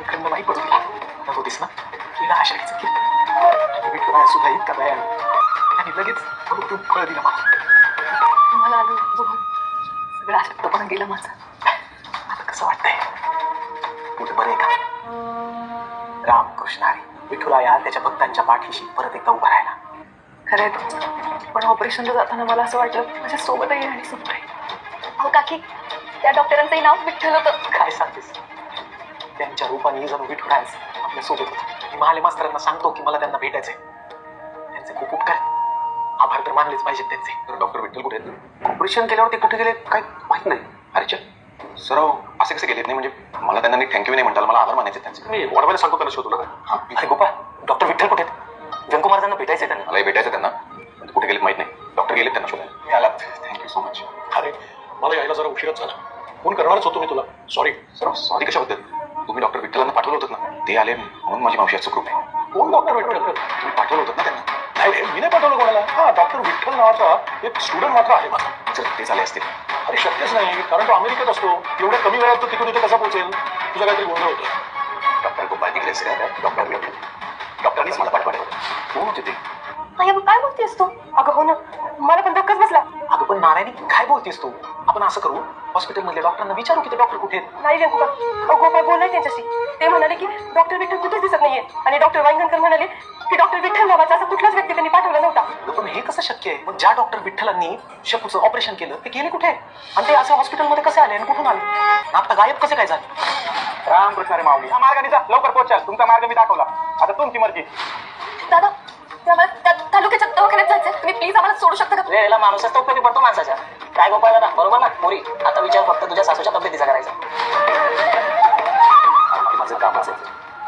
खंड नाही पडू दिला. होतीस ना तिला आश्रयाचं की विठुराया सुद्धा इतका दयाळू आणि लगेच तू फळ दिलं मला आलो बघून सगळं अशक्तपणा गेलं माझं. आता कसं वाटतंय पोट बरं आहे का? रामकृष्ण हरी. विठुराया त्याच्या भक्तांच्या पाठीशी परत एकदा उभा राहिला. खरंय पण ऑपरेशनला जाताना मला असं वाटलं माझ्या सोबतही आणि समोर आहे. अहो काकी त्या डॉक्टरांचंही नाव विठ्ठल होतं. काय सांगतेस? त्यांच्या रूपाने जणू विठुरायाच आपल्या सोबत होता. मी महाले मास्तरांना सांगतो की मला त्यांना भेटायचंय. त्यांचे खूप उपकार आभार तर मानलेच पाहिजेत त्यांचे. तर डॉक्टर विठ्ठल कुठे आहेत? ऑपरेशन केल्यावर ते कुठे गेले काय माहित नाही. अरेच्या सराव असे कसे गेलेत नाही म्हणजे मला त्यांना नीट थँक्यू नाही म्हणताल मला आभार मानायचे त्यांचे. मी वाढवायला सांगतो त्यांना शोधू नका. हां गोपाळ डॉक्टर विठ्ठल कुठे आहेत? व्यंकू महाराजांना भेटायचंय त्यांना. मलाही भेटायचं त्यांना कुठे गेलेत माहित नाही. डॉक्टर गेलेत त्यांना शोधायला. आलात थँक्यू सो मच. अरे मला यायला जरा उशीरच झाला. फोन करणारच होतो मी तुला. सॉरी. सर सॉरी कशाबद्दल? तुम्ही डॉक्टर विठ्ठलांना पाठवलं होतं ना ते आले म्हणून माझी मावशी सुखरूप आहे. कोण डॉक्टर विठ्ठल? तुम्ही पाठवलं होतं ना त्यांना. नाही मी नाही पाठवलं कोणाला. हा डॉक्टर विठ्ठल नावाचा एक स्टुडंट मात्र आहे माझा. जर ते झाले असतील. अरे शक्यच नाही कारण तो अमेरिकेत असतो. एवढ्या कमी वेळात तो तिकडून इथे कसा पोहोचेल? तुझा काहीतरी गोंधळ होतो. डॉक्टर गोपाळ तिकडे डॉक्टर विठ्ठल डॉक्टरांनीच मला पाठवायला कोण होते ते? काय बोलतेस तू? अगं हो ना मला पण धक्काच बसला. अगं पण नारायणी काय बोलतेस तू? आपण असं करू हॉस्पिटल मधल्या डॉक्टरांना विचारू की ते डॉक्टर कुठे आहेत? नाही रे तुका गोपाळ बोललाय त्यांच्याशी. ते म्हणाले की डॉक्टर विठ्ठल कुठेच दिसत नाहीये आणि डॉक्टर वांगणकर म्हणाले की डॉक्टर विठ्ठल नावाचा असा कुठलाच व्यक्ती त्यांनी पाठवला नव्हता. पण हे कसं शक्य आहे? मग ज्या डॉक्टर विठ्ठलांनी शपूचं ऑपरेशन केलं ते गेले कुठे आणि ते असं हॉस्पिटलमध्ये कसे आले आणि कुठून आले? आता गायब कसे काय झाले? रामकृष्ण रे माऊली हा मार्गाने जा लवकर पोहोचाल. तुमचा मार्ग मी दाखवला आता तुमची मर्जी. दादा आम्हाला तालुक्याच्या दवाखान्यात जायचंय. तुम्ही प्लीज आम्हाला सोडू शकता का? वेळेला माणूसच तो उपयोगी पडतो माणसाच्या. काय गोपाळ दादा बरोबर ना पुरी? आता विचार फक्त तुझ्या सासूच्या तब्येतीचा करायचा. ते माझं कामच आहे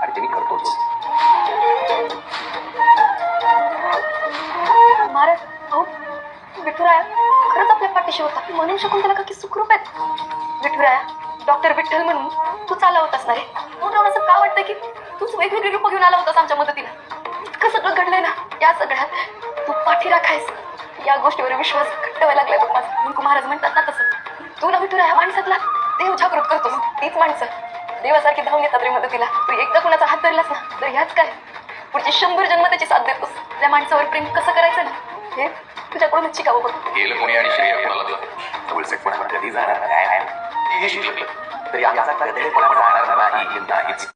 आणि ते मी करतोच. महाराज अहो विठुराया खरंच आपल्या पाठीशी होता म्हणून शकून त्याला काकी सुखरूप आहेत. विठुराया डॉक्टर विठ्ठल म्हणून तू चालला होतास ना रे. म्हणून असं का वाटतं की तूच वेगवेगळी रूप घेऊन आला होतास आमच्या मदतीला. इतकं सगळं घडलंय ना या सगळ्यात तू पाठी राखायस या गोष्टीवर विश्वास घट्ट व्हायला लागलाय बघ माझा. व्यंकू महाराज म्हणतात ना तसं तू ना विठुराया माणसातला देव जागृत करतोस. तीच माणसं देवासारखी धावून येतात रे मदतीला. तू एकदा कुणाचा हात धरलास ना तर ह्याच काय पुढचे 100 जन्म त्याची साथ देतोस. त्या माणसावर प्रेम कसं करायचं ना हे तुझ्याकडूनच शिकावं बघ. गेलं कोणी आणि श्रेय कोणाला दिलं? डबलसेटपणा कधी जाणार काय? हे शिकलं तरी आमचा कधी कोणाला जाणार नाही.